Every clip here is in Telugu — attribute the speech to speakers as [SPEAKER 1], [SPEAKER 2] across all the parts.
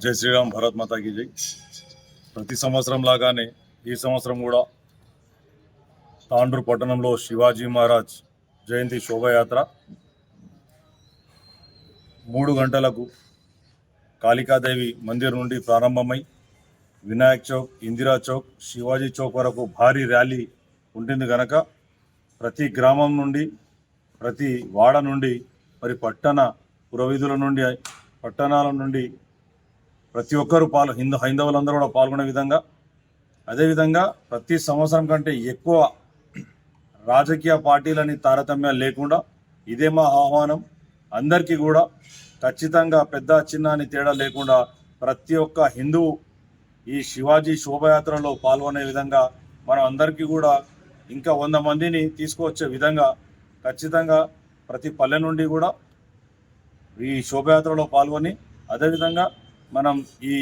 [SPEAKER 1] జై శ్రీరామ్, భారత్ మాతాకి జై. ప్రతి సంవత్సరం లాగానే ఈ సంవత్సరం కూడా తాండూరు పట్టణంలో శివాజీ మహారాజ్ జయంతి శోభయాత్ర 3 గంటలకు కాళికాదేవి మందిర్ నుండి ప్రారంభమై వినాయక్ చౌక్, ఇందిరా చౌక్, శివాజీ చౌక్ వరకు భారీ ర్యాలీ ఉంటుంది కనుక ప్రతి గ్రామం నుండి, ప్రతి వాడ నుండి, మరి పట్టణ పురవీధుల నుండి, పట్టణాల నుండి ప్రతి ఒక్కరూ హైందవులందరూ కూడా పాల్గొనే విధంగా, అదేవిధంగా ప్రతి సంవత్సరం కంటే ఎక్కువ రాజకీయ పార్టీలని తారతమ్యాలు లేకుండా ఇదే మా ఆహ్వానం. అందరికీ కూడా ఖచ్చితంగా పెద్ద చిన్న అని తేడా లేకుండా ప్రతి ఒక్క హిందువు ఈ శివాజీ శోభయాత్రలో పాల్గొనే విధంగా మనం అందరికీ కూడా ఇంకా 100 మందిని తీసుకువచ్చే విధంగా ఖచ్చితంగా ప్రతి పల్లె నుండి కూడా ఈ శోభయాత్రలో పాల్గొని, అదేవిధంగా మనం ఈ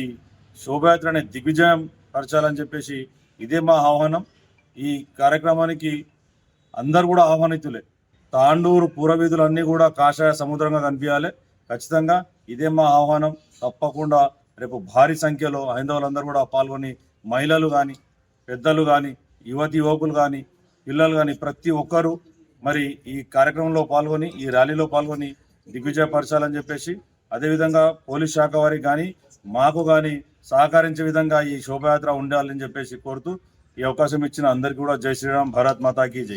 [SPEAKER 1] శోభయాత్రని దిగ్విజయం పరచాలని చెప్పేసి ఇదే మా ఆహ్వానం. ఈ కార్యక్రమానికి అందరు కూడా ఆహ్వానితులే. తాండూరు పురవీధులన్నీ కూడా కాషాయ సముద్రంగా కనిపించాలి. ఖచ్చితంగా ఇదే మా ఆహ్వానం. తప్పకుండా రేపు భారీ సంఖ్యలో హైందవులందరూ కూడా పాల్గొని, మహిళలు కానీ, పెద్దలు కానీ, యువకులు కానీ, పిల్లలు కానీ ప్రతి ఒక్కరూ మరి ఈ కార్యక్రమంలో పాల్గొని, ఈ ర్యాలీలో పాల్గొని దిగ్విజయపరచాలని చెప్పేసి, అదేవిధంగా పోలీస్ శాఖ వారికి కానీ మాకు కానీ సహకరించే విధంగా ఈ శోభయాత్ర ఉండాలని చెప్పేసి కోరుతూ ఈ అవకాశం ఇచ్చిన అందరికీ కూడా జై శ్రీరామ్, భారత్ మాతాకి జై.